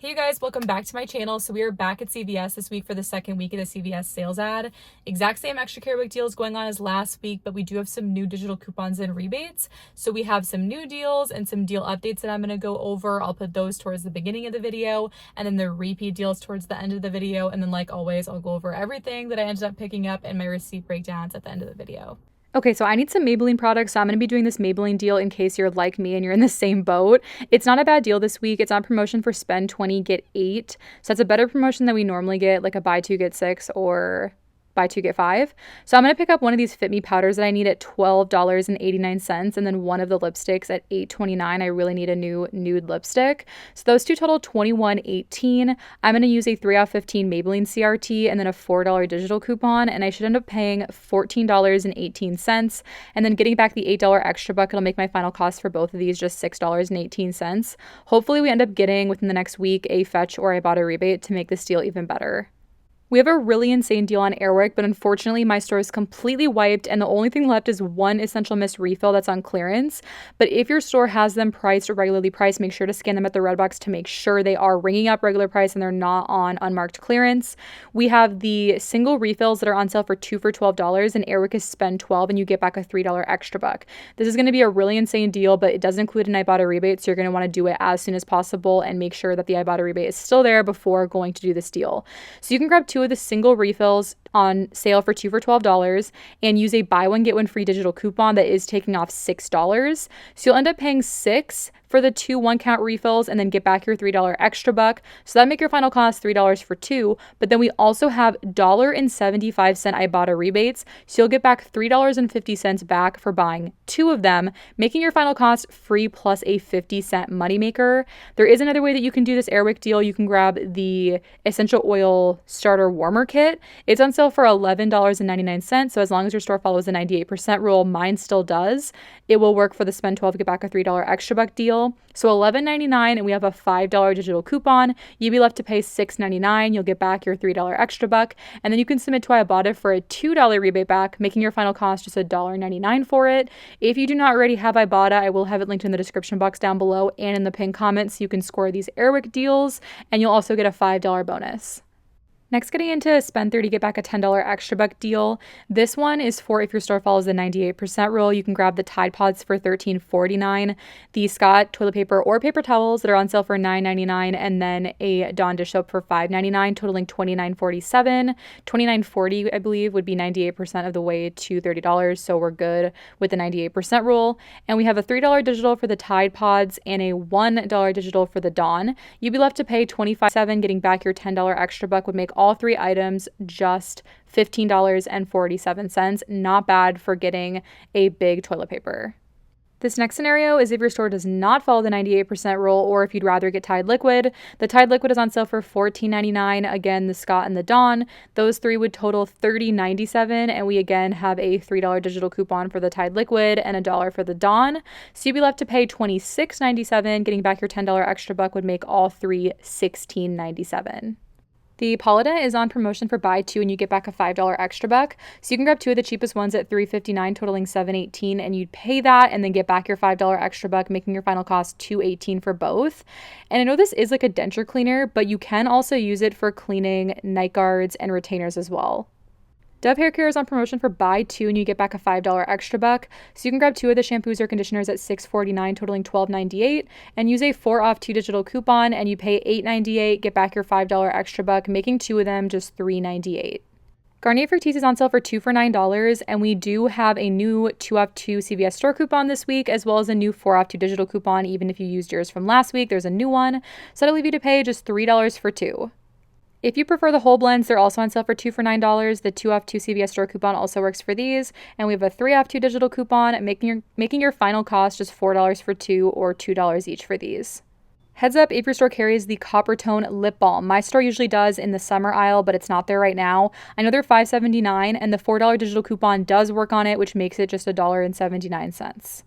Hey you guys, welcome back to my channel. So we are back at CVS this week for the second week of the CVS sales ad. Exact same extra care week deals going on as last week, but we do have some new digital coupons and rebates. So we have some new deals and some deal updates that I'm going to go over. I'll put those towards the beginning of the video and then the repeat deals towards the end of the video. And then like always, I'll go over everything that I ended up picking up and my receipt breakdowns at the end of the video. Okay, so I need some Maybelline products, so I'm going to be doing this Maybelline deal in case you're like me and you're in the same boat. It's not a bad deal this week. It's on promotion for spend 20, get 8. So that's a better promotion than we normally get, like a buy 2, get 6 or buy 2, get 5. So I'm going to pick up one of these Fit Me powders that I need at $12.89 and then one of the lipsticks at $8.29. I really need a new nude lipstick. So those two total $21.18. I'm going to use a 3 out of 15 Maybelline CRT and then a $4 digital coupon, and I should end up paying $14.18. And then getting back the $8 extra buck, it'll make my final cost for both of these just $6.18. Hopefully we end up getting within the next week a Fetch or Ibotta rebate to make this deal even better. We have a really insane deal on Airwick, but unfortunately my store is completely wiped and the only thing left is one Essential Mist refill that's on clearance. But if your store has them priced or regularly priced, make sure to scan them at the red box to make sure they are ringing up regular price and they're not on unmarked clearance. We have the single refills that are on sale for 2 for $12, and Airwick is spend 12 and you get back a $3 extra buck. This is going to be a really insane deal, but it does include an Ibotta rebate, so you're going to want to do it as soon as possible and make sure that the Ibotta rebate is still there before going to do this deal. So you can grab 2 of the single refills on sale for 2 for $12 and use a buy one get one free digital coupon that is taking off $6. So you'll end up paying $6 for the 2 1-count refills and then get back your $3 extra buck. So that make your final cost $3 for 2. But then we also have $1.75 Ibotta rebates. So you'll get back $3.50 back for buying 2 of them, making your final cost free plus a 50-cent moneymaker. There is another way that you can do this Airwick deal. You can grab the essential oil starter warmer kit. It's on sale for $11.99. So as long as your store follows the 98% rule, mine still does. It will work for the spend 12, get back a $3 extra buck deal. So $11.99, and we have a $5 digital coupon. You'll be left to pay $6.99. You'll get back your $3 extra buck, and then you can submit to Ibotta for a $2 rebate back, making your final cost just $1.99 for it. If you do not already have Ibotta, I will have it linked in the description box down below and in the pinned comments so you can score these Airwick deals, and you'll also get a $5 bonus. Next, getting into spend 30, get back a $10 extra buck deal. This one is for if your store follows the 98% rule. You can grab the Tide Pods for $13.49, the Scott toilet paper or paper towels that are on sale for $9.99, and then a Dawn dish soap for $5.99, totaling $29.47. $29.40, I believe, would be 98% of the way to $30, so we're good with the 98% rule. And we have a $3 digital for the Tide Pods and a $1 digital for the Dawn. You'd be left to pay $25.7. Getting back your $10 extra buck would make all 3 items just $15.47. Not bad for getting a big toilet paper. This next scenario is if your store does not follow the 98% rule, or if you'd rather get Tide Liquid. The Tide Liquid is on sale for $14.99. Again, the Scott and the Dawn. Those 3 would total $30.97, and we again have a $3 digital coupon for the Tide Liquid and $1 for the Dawn. So you'd be left to pay $26.97. Getting back your $10 extra buck would make all 3 $16.97. The Pauletta is on promotion for buy 2 and you get back a $5 extra buck. So you can grab 2 of the cheapest ones at $3.59, totaling $7.18, and you'd pay that and then get back your $5 extra buck, making your final cost $2.18 for both. And I know this is like a denture cleaner, but you can also use it for cleaning night guards and retainers as well. Dove Hair Care is on promotion for buy 2 and you get back a $5 extra buck. So you can grab 2 of the shampoos or conditioners at $6.49, totaling $12.98, and use a 4 off 2 digital coupon and you pay $8.98, get back your $5 extra buck, making 2 of them just $3.98. Garnier Fructis is on sale for 2 for $9, and we do have a new 2 off 2 CVS store coupon this week, as well as a new 4 off 2 digital coupon. Even if you used yours from last week, there's a new one. So that'll leave you to pay just $3 for 2. If you prefer the whole blends, they're also on sale for 2 for $9. The 2 off 2 CVS store coupon also works for these. And we have a 3 off 2 digital coupon, making your final cost just $4 for 2 or $2 each for these. Heads up if your store carries the Copper Tone Lip Balm. My store usually does in the summer aisle, but it's not there right now. I know they're $5.79, and the $4 digital coupon does work on it, which makes it just $1.79.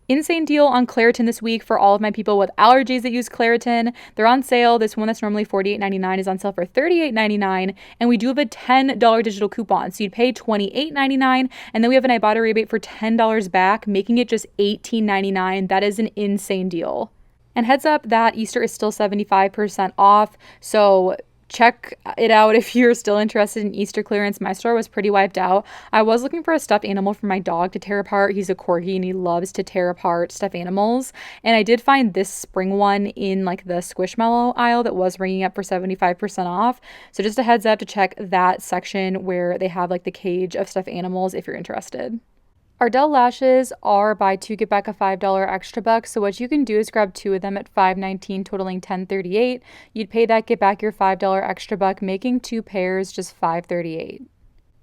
Insane deal on Claritin this week for all of my people with allergies that use Claritin. They're on sale. This one that's normally $48.99 is on sale for $38.99, and we do have a $10 digital coupon. So you'd pay $28.99, and then we have an Ibotta rebate for $10 back, making it just $18.99. That is an insane deal. And heads up that Easter is still 75% off, so check it out if you're still interested in Easter clearance. My store was pretty wiped out. I was looking for a stuffed animal for my dog to tear apart. He's a corgi and he loves to tear apart stuffed animals. And I did find this spring one in like the Squishmallow aisle that was ringing up for 75% off. So just a heads up to check that section where they have like the cage of stuffed animals if you're interested. Ardell lashes are buy two, get back a $5 extra buck. So what you can do is grab two of them at $5.19, totaling $10.38. You'd pay that, get back your $5 extra buck, making two pairs just $5.38.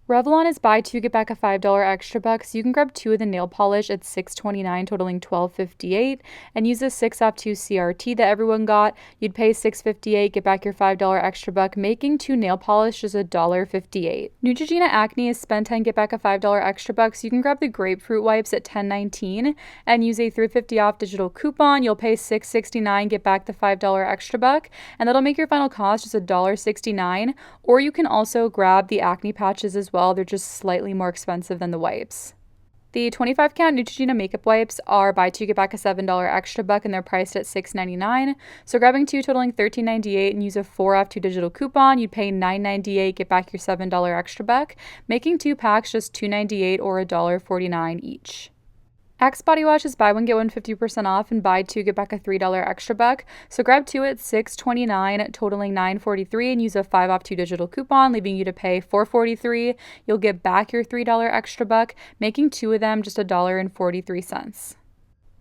Revlon is buy two, get back a $5 extra buck. So you can grab two of the nail polish at $6.29, totaling $12.58, and use the 6 off 2 CRT that everyone got. You'd pay $6.58, get back your $5 extra buck, making two nail polish just $1.58. Neutrogena Acne is spend 10, get back a $5 extra buck. So you can grab the grapefruit wipes at $10.19 and use a $3.50 off digital coupon. You'll pay $6.69, get back the $5 extra buck, and that'll make your final cost just $1.69. Or you can also grab the acne patches as well. They're just slightly more expensive than the wipes. The 25 count Neutrogena makeup wipes are buy two, get back a $7 extra buck, and they're priced at $6.99. So grabbing two totaling $13.98 and use a 4 off 2 digital coupon, you'd pay $9.98, get back your $7 extra buck, making two packs just $2.98 or $1.49 each. Axe Body Wash is buy one, get one 50% off, and buy two, get back a $3 extra buck. So grab two at $6.29, totaling $9.43, and use a 5 off 2 digital coupon, leaving you to pay $4.43. You'll get back your $3 extra buck, making two of them just $1.43.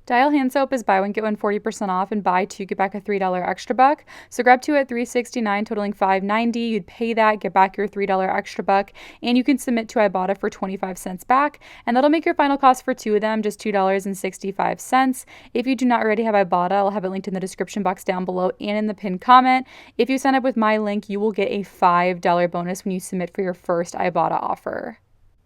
Dial hand soap is buy one, get one 40% off, and buy two, get back a $3 extra buck. So grab two at $3.69, totaling $5.90. You'd pay that, get back your $3 extra buck, and you can submit to Ibotta for 25 cents back, and that'll make your final cost for two of them just $2.65. If you do not already have Ibotta, I'll have it linked in the description box down below and in the pinned comment. If you sign up with my link, you will get a $5 bonus when you submit for your first Ibotta offer.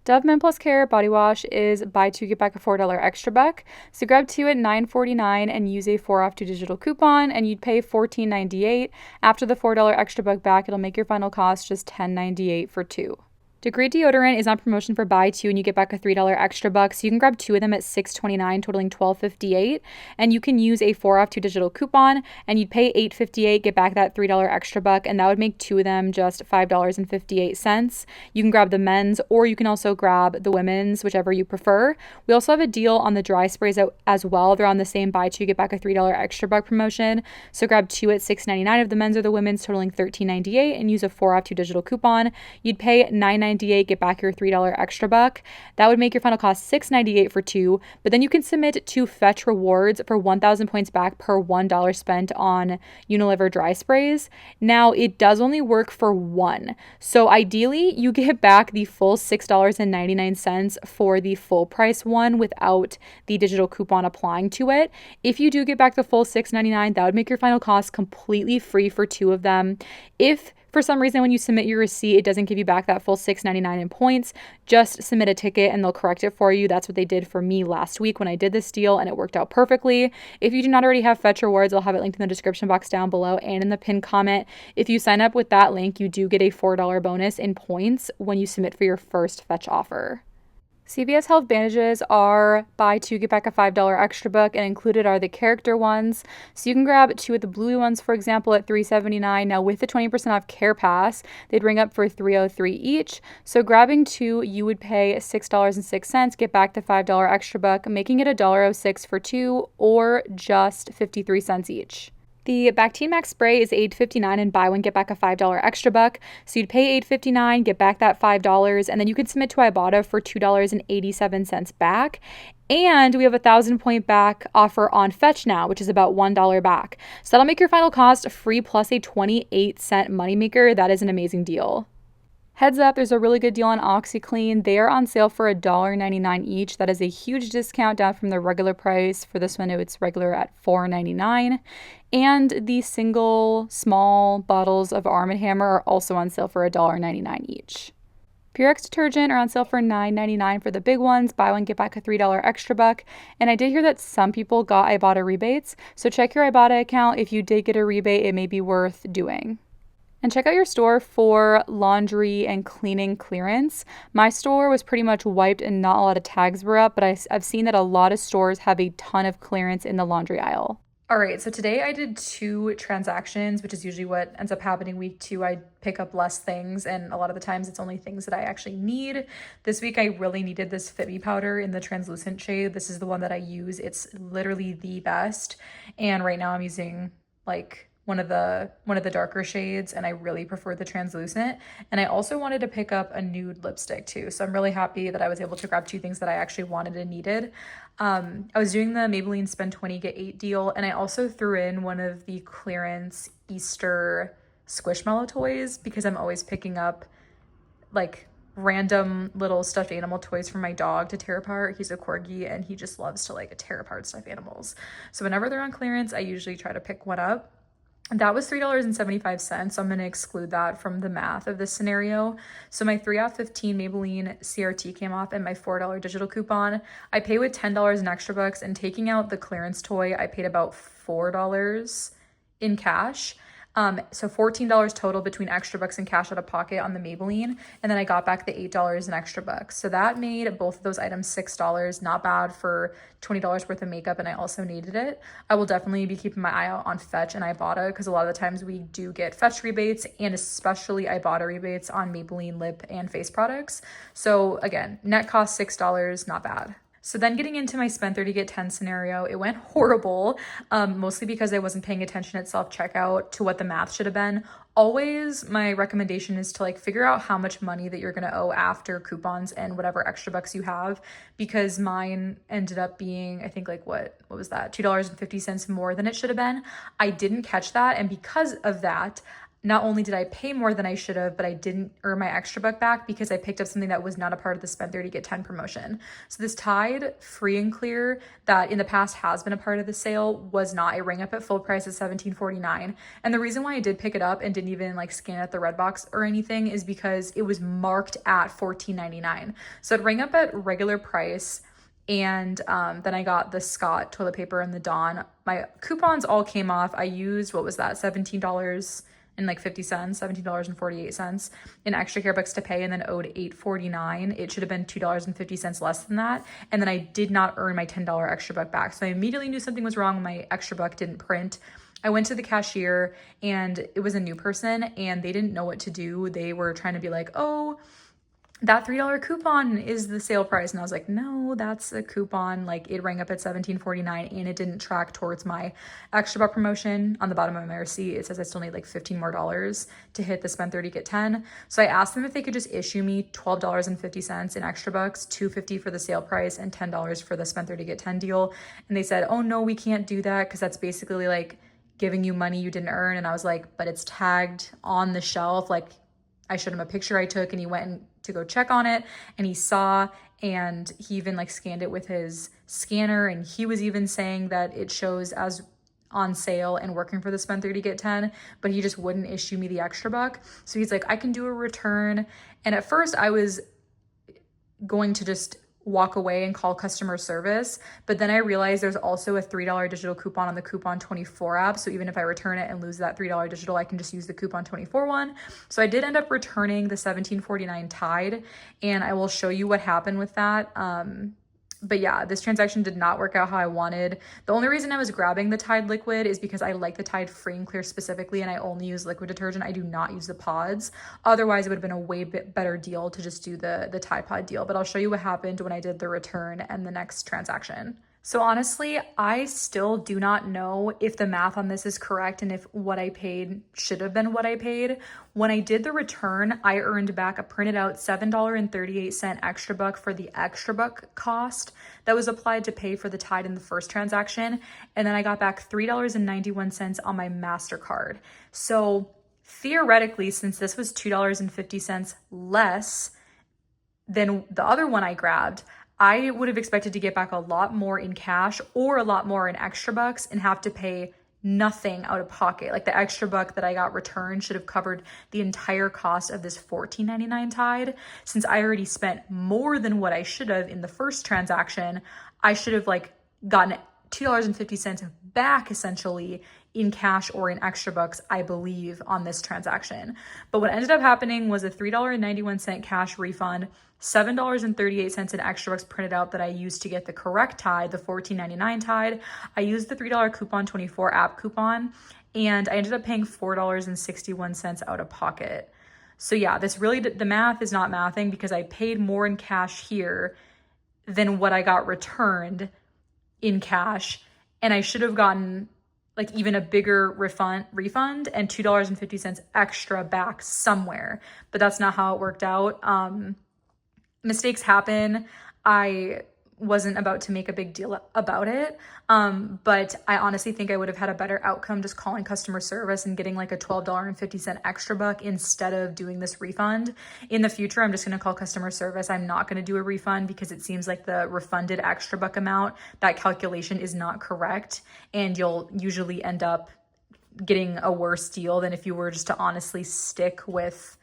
Dove Men Plus Care Body Wash is buy two, get back a $4 extra buck. So grab two at $9.49 and use a 4 off 2 digital coupon, and you'd pay $14.98. After the $4 extra buck back, it'll make your final cost just $10.98 for two. Degree Deodorant is on promotion for buy two and you get back a $3 extra buck. So you can grab two of them at $6.29, totaling $12.58, and you can use a 4 off 2 digital coupon, and you'd pay $8.58, get back that $3 extra buck, and that would make two of them just $5.58. You can grab the men's, or you can also grab the women's, whichever you prefer. We also have a deal on the dry sprays as well. They're on the same buy two, get back a $3 extra buck promotion. So grab two at $6.99 of the men's or the women's, totaling $13.98, and use a 4 off 2 digital coupon. You'd pay $9.98, get back your $3 extra buck. That would make your final cost $6.98 for two, but then you can submit to Fetch Rewards for 1,000 points back per $1 spent on Unilever dry sprays. Now, it does only work for one. So ideally, you get back the full $6.99 for the full price one without the digital coupon applying to it. If you do get back the full $6.99, that would make your final cost completely free for two of them. If for some reason, when you submit your receipt, it doesn't give you back that full $6.99 in points, just submit a ticket and they'll correct it for you. That's what they did for me last week when I did this deal, and it worked out perfectly. If you do not already have Fetch Rewards, I'll have it linked in the description box down below and in the pinned comment. If you sign up with that link, you do get a $4 bonus in points when you submit for your first Fetch offer. CVS Health bandages are buy two, get back a $5 extra buck, and included are the character ones. So you can grab two of the bluey ones, for example, at $3.79. Now with the 20% off Care Pass, they'd ring up for $3.03 each. So grabbing two, you would pay $6.06, get back the $5 extra buck, making it $1.06 for two, or just 53 cents each. The Bactine Max spray is $8.59 and buy one, get back a $5 extra buck. So you'd pay $8.59, get back that $5, and then you can submit to Ibotta for $2.87 back. And we have a 1,000 point back offer on Fetch now, which is about $1 back. So that'll make your final cost free plus a 28-cent moneymaker. That is an amazing deal. Heads up, there's a really good deal on OxyClean. They are on sale for $1.99 each. That is a huge discount down from the regular price. For this one, it's regular at $4.99. And the single small bottles of Arm & Hammer are also on sale for $1.99 each. Purex detergent are on sale for $9.99 for the big ones. Buy one, get back a $3 extra buck. And I did hear that some people got Ibotta rebates. So check your Ibotta account. If you did get a rebate, it may be worth doing. And check out your store for laundry and cleaning clearance. My store was pretty much wiped and not a lot of tags were up, but I've seen that a lot of stores have a ton of clearance in the laundry aisle. All right, so today I did 2 transactions, which is usually what ends up happening week 2. I pick up less things, and a lot of the times it's only things that I actually need. This week I really needed this Fit Me powder in the translucent shade. This is the one that I use. It's literally the best. And right now I'm using like one of the darker shades, and I really prefer the translucent. And I also wanted to pick up a nude lipstick too. So I'm really happy that I was able to grab 2 things that I actually wanted and needed. I was doing the Maybelline spend 20 get 8 deal, and I also threw in one of the clearance Easter Squishmallow toys because I'm always picking up like random little stuffed animal toys for my dog to tear apart. He's a corgi and he just loves to like tear apart stuffed animals. So whenever they're on clearance, I usually try to pick one up. That was $3.75, so I'm going to exclude that from the math of this scenario. So my 3 off 15 Maybelline CRT came off and my $4 digital coupon. I pay with $10 in extra bucks, and taking out the clearance toy, I paid about $4 in cash. So $14 total between extra bucks and cash out of pocket on the Maybelline. And then I got back the $8 in extra bucks. So that made both of those items $6. Not bad for $20 worth of makeup. And I also needed it. I will definitely be keeping my eye out on Fetch and Ibotta, because a lot of the times we do get Fetch rebates and especially Ibotta rebates on Maybelline lip and face products. So again, net cost $6, not bad. So then getting into my spend 30 get 10 scenario, it went horrible, mostly because I wasn't paying attention at self-checkout to what the math should have been. Always my recommendation is to like figure out how much money that you're gonna owe after coupons and whatever extra bucks you have, because mine ended up being, I think like what was that? $2.50 more than it should have been. I didn't catch that, and because of that, not only did I pay more than I should have, but I didn't earn my extra buck back because I picked up something that was not a part of the spend 30 get 10 promotion. So this Tide Free and Clear that in the past has been a part of the sale was not. It rang up at full price at $17.49. And the reason why I did pick it up and didn't even like scan at the red box or anything is because it was marked at $14.99. So it rang up at regular price. And then I got the Scott toilet paper and the Dawn. My coupons all came off. I used, what was that, $17 and like 50 cents, $17.48 in extra care bucks to pay, and then owed $8.49. It should have been $2.50 less than that. And then I did not earn my $10 extra buck back. So I immediately knew something was wrong when my extra buck didn't print. I went to the cashier, and it was a new person and they didn't know what to do. They were trying to be like, oh, that $3 coupon is the sale price. And I was like, no, that's a coupon. Like it rang up at $17.49 and it didn't track towards my extra buck promotion. On the bottom of my receipt, it says I still need like $15 more to hit the spend 30 get 10. So I asked them if they could just issue me $12.50 in extra bucks, $2.50 for the sale price and $10 for the spend 30 get 10 deal. And they said, oh no, we can't do that because that's basically like giving you money you didn't earn. And I was like, but it's tagged on the shelf. Like I showed him a picture I took, and he went to go check on it, and he saw, and he even like scanned it with his scanner, and he was even saying that it shows as on sale and working for the spend 30 get 10, but he just wouldn't issue me the extra buck. So he's like, I can do a return. And at first I was going to just walk away and call customer service, but then I realized there's also a $3 digital coupon on the Coupon 24 app. So even if I return it and lose that $3 digital, I can just use the Coupon 24 one. So I did end up returning the $17.49 Tide, and I will show you what happened with that. But yeah, this transaction did not work out how I wanted. The only reason I was grabbing the Tide liquid is because I like the Tide Free and Clear specifically, and I only use liquid detergent. I do not use the pods. Otherwise, it would have been a way better deal to just do the Tide Pod deal. But I'll show you what happened when I did the return and the next transaction. So honestly, I still do not know if the math on this is correct and if what I paid should have been what I paid. When I did the return, I earned back a printed out $7.38 extra buck for the extra buck cost that was applied to pay for the Tide in the first transaction. And then I got back $3.91 on my MasterCard. So theoretically, since this was $2.50 less than the other one I grabbed, I would have expected to get back a lot more in cash or a lot more in extra bucks and have to pay nothing out of pocket. Like the extra buck that I got returned should have covered the entire cost of this $14.99 Tide. Since I already spent more than what I should have in the first transaction, I should have like gotten $2.50 back essentially in cash or in extra bucks, I believe, on this transaction. But what ended up happening was a $3.91 cash refund, $7.38 in extra bucks printed out that I used to get the correct tide, the $14.99 tide. I used the $3 coupon 24 app coupon, and I ended up paying $4.61 out of pocket. So yeah, this really, the math is not mathing because I paid more in cash here than what I got returned in cash, and I should have gotten like even a bigger refund and $2.50 extra back somewhere, but that's not how it worked out. Mistakes happen. I wasn't about to make a big deal about it, but I honestly think I would have had a better outcome just calling customer service and getting like a $12.50 extra buck instead of doing this refund. In the future, I'm just going to call customer service. I'm not going to do a refund because it seems like the refunded extra buck amount, that calculation is not correct, and you'll usually end up getting a worse deal than if you were just to honestly stick with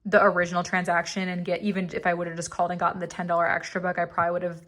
the original transaction and get, even if I would have just called and gotten the $10 extra buck, I probably would have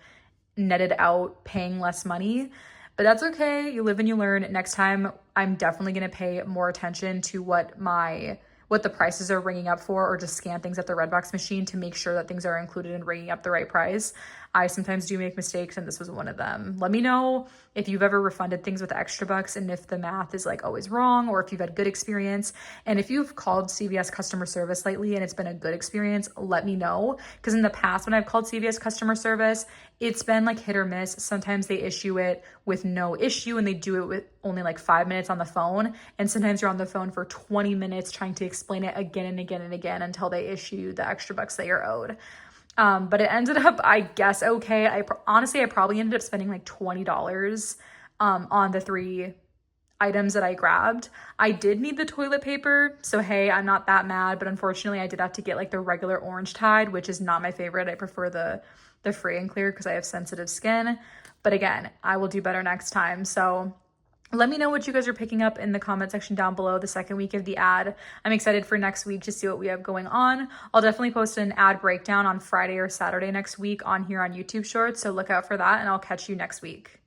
netted out paying less money. But that's okay. You live and you learn. Next time, I'm definitely going to pay more attention to what the prices are ringing up for, or just scan things at the Redbox machine to make sure that things are included and ringing up the right price. I sometimes do make mistakes, and this was one of them. Let me know if you've ever refunded things with extra bucks and if the math is like always wrong, or if you've had good experience. And if you've called CVS customer service lately and it's been a good experience, let me know. Because in the past, when I've called CVS customer service, it's been like hit or miss. Sometimes they issue it with no issue and they do it with only like 5 minutes on the phone. And sometimes you're on the phone for 20 minutes trying to explain it again and again and again until they issue the extra bucks that you're owed. But it ended up, I guess, okay. Honestly, I probably ended up spending like $20 on the 3 items that I grabbed. I did need the toilet paper, so hey, I'm not that mad, but unfortunately I did have to get like the regular orange Tide, which is not my favorite. I prefer the free and clear because I have sensitive skin. But again, I will do better next time. So let me know what you guys are picking up in the comment section down below the second week of the ad. I'm excited for next week to see what we have going on. I'll definitely post an ad breakdown on Friday or Saturday next week on here on YouTube Shorts, so look out for that, and I'll catch you next week.